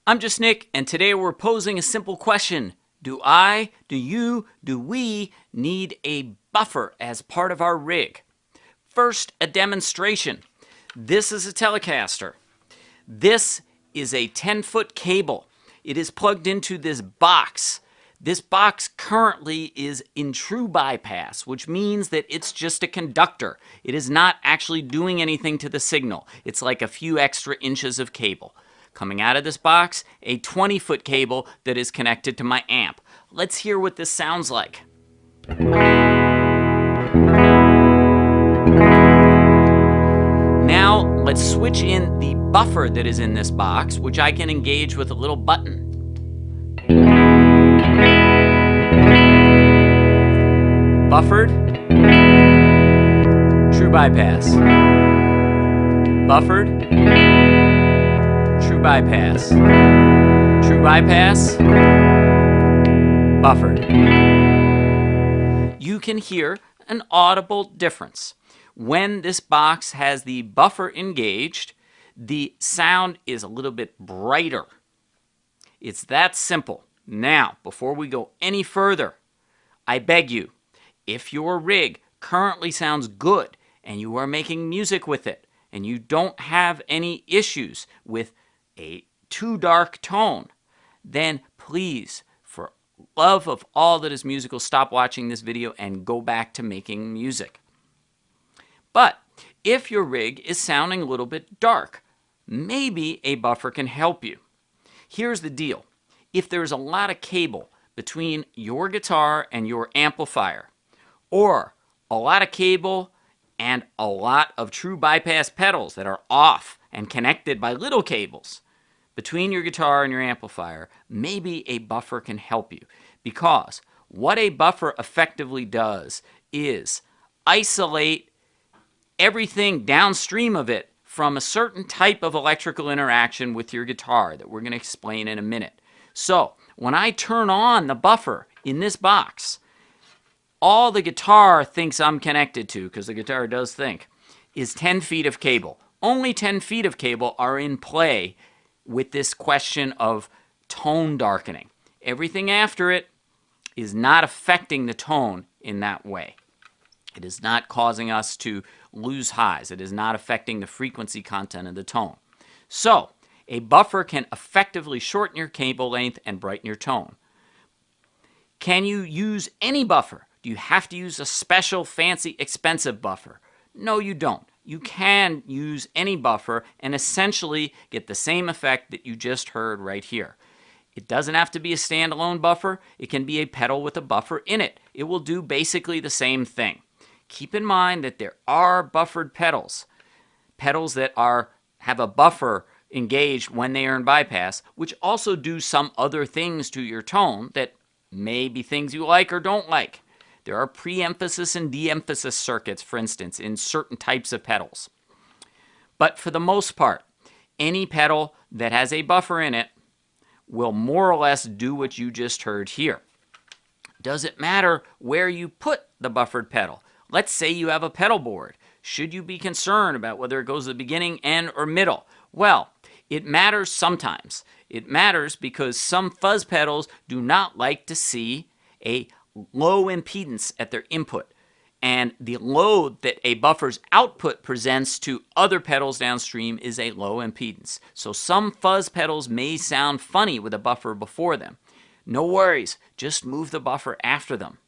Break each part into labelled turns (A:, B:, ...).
A: I'm just Nick, and today we're posing a simple question. Do I, do you, do we need a buffer as part of our rig? First, a demonstration. This is a Telecaster. This is a 10-foot cable. It is plugged into this box. This box currently is in true bypass, which means that it's just a conductor. It is not actually doing anything to the signal. It's like a few extra inches of cable. Coming out of this box, a 20-foot cable that is connected to my amp. Let's hear what this sounds like. Now, let's switch in the buffer that is in this box, which I can engage with a little button. Buffered, true bypass. Buffered, true bypass. True bypass, buffered. You can hear an audible difference. When this box has the buffer engaged, the sound is a little bit brighter. It's that simple. Now, before we go any further, I beg you, if your rig currently sounds good and you are making music with it and you don't have any issues with a too dark tone, then please, for love of all that is musical, stop watching this video and go back to making music. But if your rig is sounding a little bit dark, maybe a buffer can help you. Here's the deal. If there's a lot of cable between your guitar and your amplifier, or a lot of cable and a lot of true bypass pedals that are off and connected by little cables between your guitar and your amplifier, maybe a buffer can help you. Because what a buffer effectively does is isolate everything downstream of it from a certain type of electrical interaction with your guitar that we're going to explain in a minute. So when I turn on the buffer in this box, all the guitar thinks I'm connected to, because the guitar does think, is 10 feet of cable. Only 10 feet of cable are in play with this question of tone darkening. Everything after it is not affecting the tone in that way. It is not causing us to lose highs. It is not affecting the frequency content of the tone. So, a buffer can effectively shorten your cable length and brighten your tone. Can you use any buffer? Do you have to use a special, fancy, expensive buffer? No, you don't. You can use any buffer and essentially get the same effect that you just heard right here. It doesn't have to be a standalone buffer. It can be a pedal with a buffer in it. It will do basically the same thing. Keep in mind that there are buffered pedals. Pedals that have a buffer engaged when they are in bypass, which also do some other things to your tone that may be things you like or don't like. There are pre-emphasis and de-emphasis circuits, for instance, in certain types of pedals. But for the most part, any pedal that has a buffer in it will more or less do what you just heard here. Does it matter where you put the buffered pedal? Let's say you have a pedal board. Should you be concerned about whether it goes to the beginning, end, or middle? Well, it matters sometimes. It matters because some fuzz pedals do not like to see a low impedance at their input. And the load that a buffer's output presents to other pedals downstream is a low impedance. So some fuzz pedals may sound funny with a buffer before them. No worries, just move the buffer after them.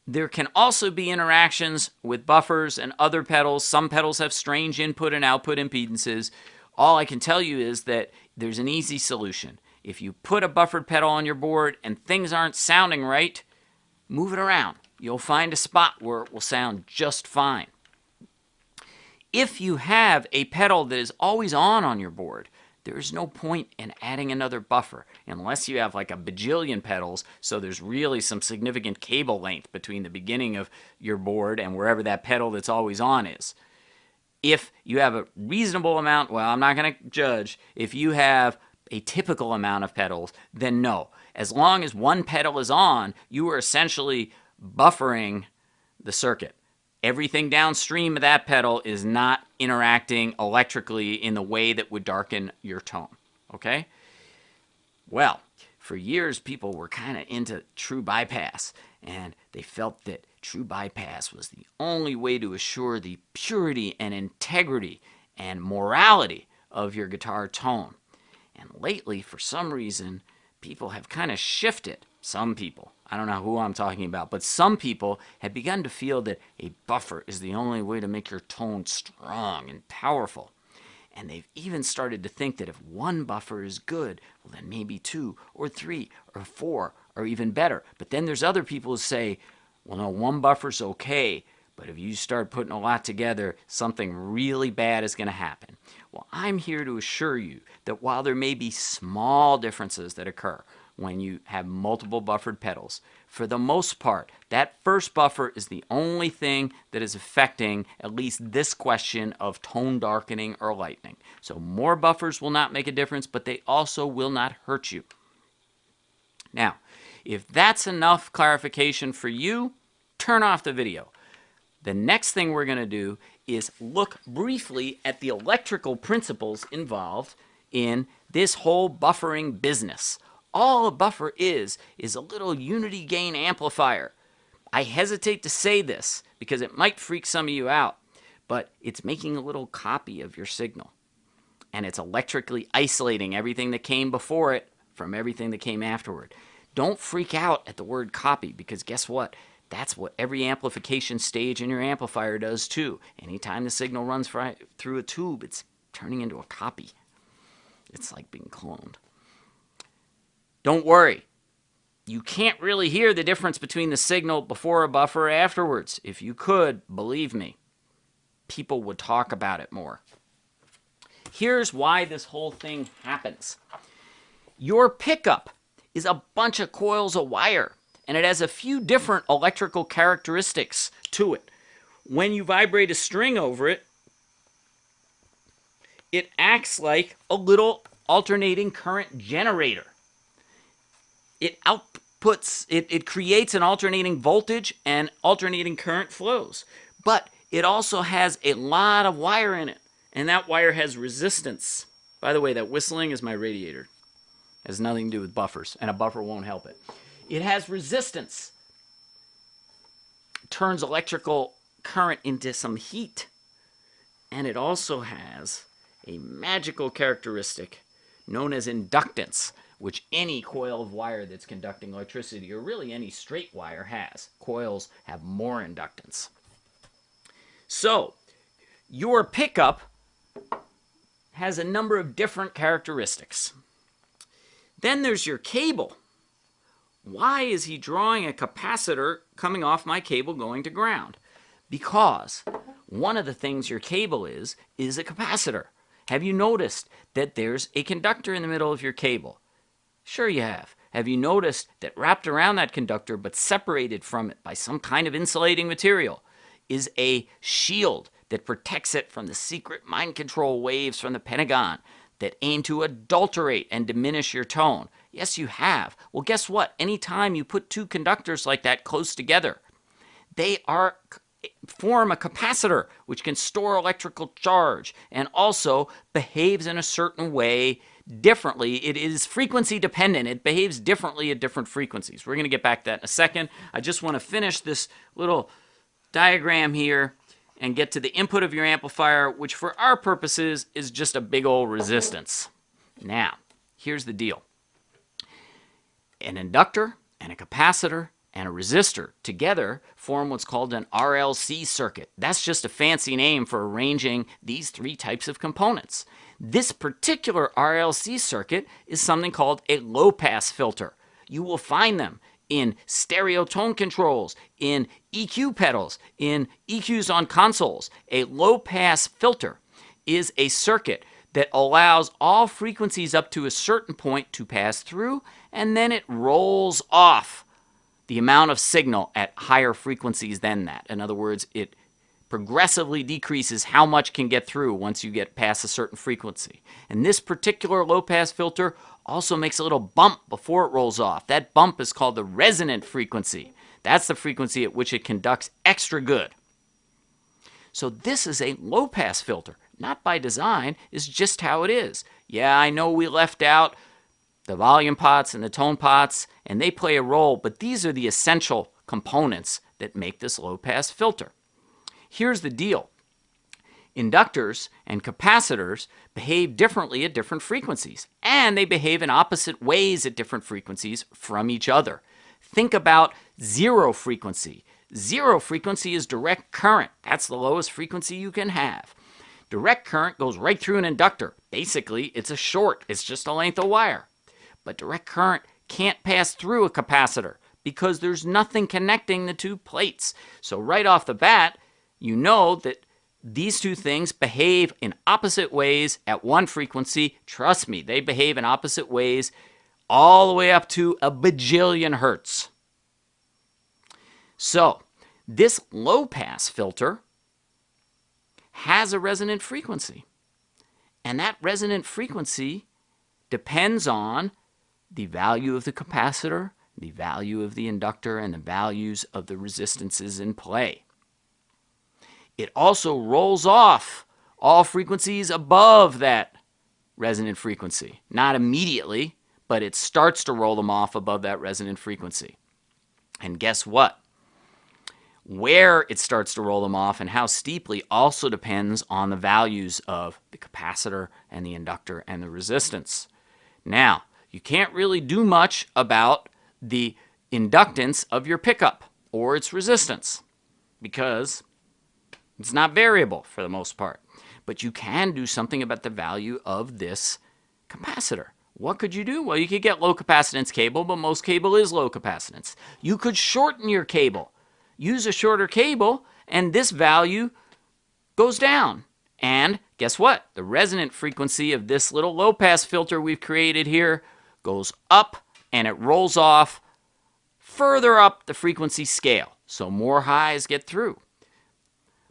A: There can also be interactions with buffers and other pedals. Some pedals have strange input and output impedances. All I can tell you is that there's an easy solution. If you put a buffered pedal on your board and things aren't sounding right, move it around. You'll find a spot where it will sound just fine. If you have a pedal that is always on your board, there's no point in adding another buffer unless you have like a bajillion pedals, so there's really some significant cable length between the beginning of your board and wherever that pedal that's always on is. If you have a reasonable amount, well, I'm not going to judge. If you have a typical amount of pedals, then no. As long as one pedal is on, you are essentially buffering the circuit. Everything downstream of that pedal is not interacting electrically in the way that would darken your tone. okay? Well, for years, people were kind of into true bypass, and they felt that true bypass was the only way to assure the purity and integrity and morality of your guitar tone. And lately, for some reason, people have kind of shifted. Some people, I don't know who I'm talking about, but some people have begun to feel that a buffer is the only way to make your tone strong and powerful. And they've even started to think that if one buffer is good, well, then maybe 2 or 3 or 4 are even better. But then there's other people who say, well, no, one buffer's okay, but if you start putting a lot together, something really bad is going to happen. Well, I'm here to assure you that while there may be small differences that occur when you have multiple buffered pedals, for the most part, that first buffer is the only thing that is affecting at least this question of tone darkening or lightening. So more buffers will not make a difference, but they also will not hurt you. Now, if that's enough clarification for you, turn off the video. The next thing we're going to do is look briefly at the electrical principles involved in this whole buffering business. All a buffer is a little unity gain amplifier. I hesitate to say this because it might freak some of you out, but it's making a little copy of your signal. And it's electrically isolating everything that came before it from everything that came afterward. Don't freak out at the word copy, because guess what? That's what every amplification stage in your amplifier does too. Anytime the signal runs through a tube, it's turning into a copy. It's like being cloned. Don't worry. You can't really hear the difference between the signal before a buffer or afterwards. If you could, believe me, people would talk about it more. Here's why this whole thing happens. Your pickup is a bunch of coils of wire, and it has a few different electrical characteristics to it. When you vibrate a string over it, it acts like a little alternating current generator. It creates an alternating voltage and alternating current flows. But it also has a lot of wire in it, and that wire has resistance. By the way, that whistling is my radiator. It has nothing to do with buffers, and a buffer won't help it. It has resistance. It turns electrical current into some heat. And it also has a magical characteristic known as inductance, which any coil of wire that's conducting electricity, or really any straight wire, has. Coils have more inductance. So, your pickup has a number of different characteristics. Then there's your cable. Why is he drawing a capacitor coming off my cable going to ground? Because one of the things your cable is a capacitor. Have you noticed that there's a conductor in the middle of your cable? Sure you have. Have you noticed that wrapped around that conductor but separated from it by some kind of insulating material is a shield that protects it from the secret mind control waves from the Pentagon that aim to adulterate and diminish your tone? Yes, you have. Well, guess what? Anytime you put two conductors like that close together, they form a capacitor which can store electrical charge and also behaves in a certain way differently. It is frequency dependent. It behaves differently at different frequencies. We're going to get back to that in a second. I just want to finish this little diagram here and get to the input of your amplifier, which for our purposes is just a big old resistance. Now, here's the deal. An inductor and a capacitor and a resistor together form what's called an RLC circuit. That's just a fancy name for arranging these three types of components. This particular RLC circuit is something called a low-pass filter. You will find them in stereo tone controls, in EQ pedals, in EQs on consoles. A low-pass filter is a circuit that allows all frequencies up to a certain point to pass through, and then it rolls off the amount of signal at higher frequencies than that. In other words, it progressively decreases how much can get through once you get past a certain frequency. And this particular low-pass filter also makes a little bump before it rolls off. That bump is called the resonant frequency. That's the frequency at which it conducts extra good. So this is a low-pass filter. Not by design, it's just how it is. Yeah, I know we left out the volume pots and the tone pots, and they play a role, but these are the essential components that make this low-pass filter. Here's the deal. Inductors and capacitors behave differently at different frequencies, and they behave in opposite ways at different frequencies from each other. Think about zero frequency. Zero frequency is direct current. That's the lowest frequency you can have. Direct current goes right through an inductor. Basically, it's a short. It's just a length of wire. But direct current can't pass through a capacitor because there's nothing connecting the two plates. So right off the bat, you know that these two things behave in opposite ways at one frequency. Trust me, they behave in opposite ways all the way up to a bajillion hertz. So this low-pass filter has a resonant frequency. And that resonant frequency depends on the value of the capacitor, the value of the inductor, and the values of the resistances in play. It also rolls off all frequencies above that resonant frequency. Not immediately, but it starts to roll them off above that resonant frequency. And guess what? Where it starts to roll them off and how steeply also depends on the values of the capacitor and the inductor and the resistance. Now, you can't really do much about the inductance of your pickup or its resistance because it's not variable for the most part. But you can do something about the value of this capacitor. What could you do? Well, you could get low capacitance cable, but most cable is low capacitance. You could shorten your cable. Use a shorter cable, and this value goes down. And guess what? The resonant frequency of this little low-pass filter we've created here goes up, and it rolls off further up the frequency scale, so more highs get through.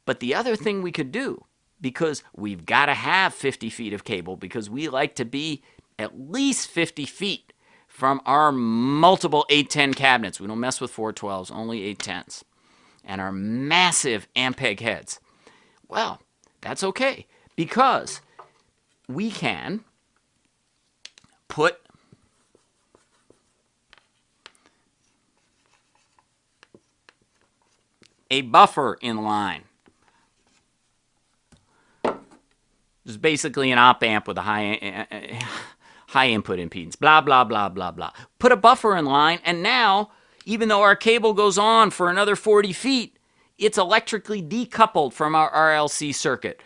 A: But the other thing we could do, because we've got to have 50 feet of cable, because we like to be at least 50 feet from our multiple 810 cabinets. We don't mess with 412s, only 810s. And our massive Ampeg heads. Well, that's okay, because we can put a buffer in line. This is basically an op amp with a high input impedance. Blah, blah, blah, blah, blah. Put a buffer in line, and now, even though our cable goes on for another 40 feet, it's electrically decoupled from our RLC circuit.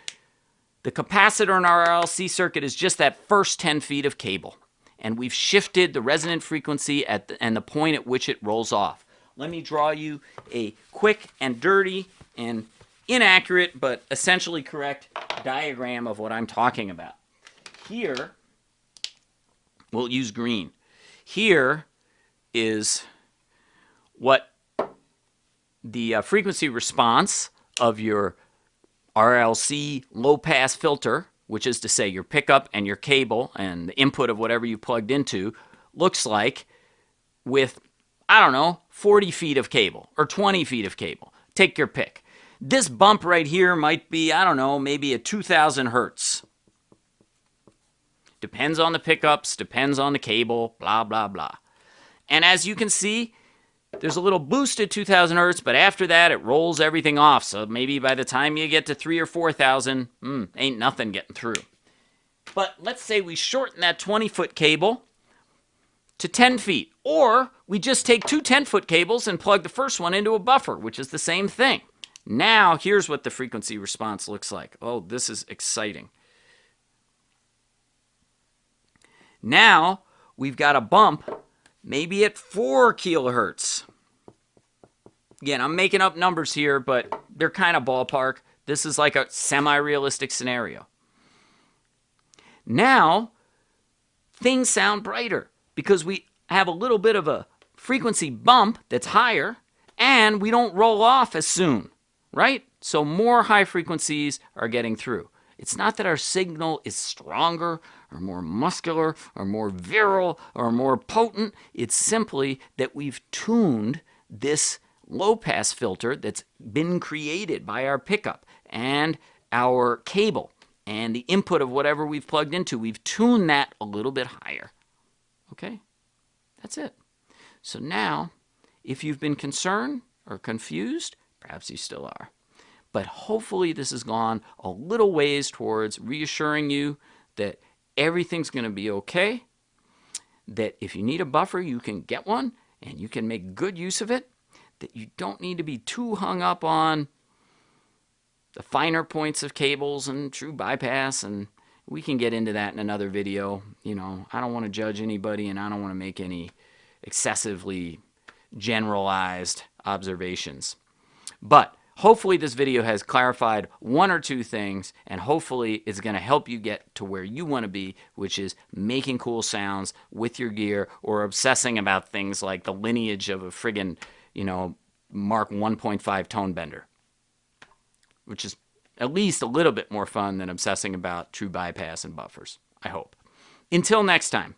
A: The capacitor in our RLC circuit is just that first 10 feet of cable. And we've shifted the resonant frequency and the point at which it rolls off. Let me draw you a quick and dirty and inaccurate but essentially correct diagram of what I'm talking about. Here, we'll use green. Here is what the frequency response of your RLC low-pass filter, which is to say your pickup and your cable and the input of whatever you plugged into, looks like with, I don't know, 40 feet of cable or 20 feet of cable. Take your pick. This bump right here might be, I don't know, maybe a 2,000 hertz. Depends on the pickups, depends on the cable, blah, blah, blah. And as you can see, there's a little boost at 2,000 hertz, but after that, it rolls everything off. So maybe by the time you get to 3,000 or 4,000, ain't nothing getting through. But let's say we shorten that 20-foot cable to 10 feet. Or we just take two 10-foot cables and plug the first one into a buffer, which is the same thing. Now, here's what the frequency response looks like. Oh, this is exciting. Now, we've got a bump maybe at 4 kilohertz. Again, I'm making up numbers here, but they're kind of ballpark. This is like a semi-realistic scenario. Now, things sound brighter because we have a little bit of a frequency bump that's higher, and we don't roll off as soon, right? So more high frequencies are getting through. It's not that our signal is stronger or more muscular or more virile or more potent. It's simply that we've tuned this low-pass filter that's been created by our pickup and our cable. and the input of whatever we've plugged into, we've tuned that a little bit higher. Okay? That's it. So now, if you've been concerned or confused, perhaps you still are. But hopefully this has gone a little ways towards reassuring you that everything's going to be okay, that if you need a buffer, you can get one, and you can make good use of it, that you don't need to be too hung up on the finer points of cables and true bypass, and we can get into that in another video. You know, I don't want to judge anybody, and I don't want to make any excessively generalized observations. But hopefully this video has clarified one or two things, and hopefully it's going to help you get to where you want to be, which is making cool sounds with your gear, or obsessing about things like the lineage of a friggin', you know, Mark 1.5 tone bender, which is at least a little bit more fun than obsessing about true bypass and buffers, I hope. Until next time.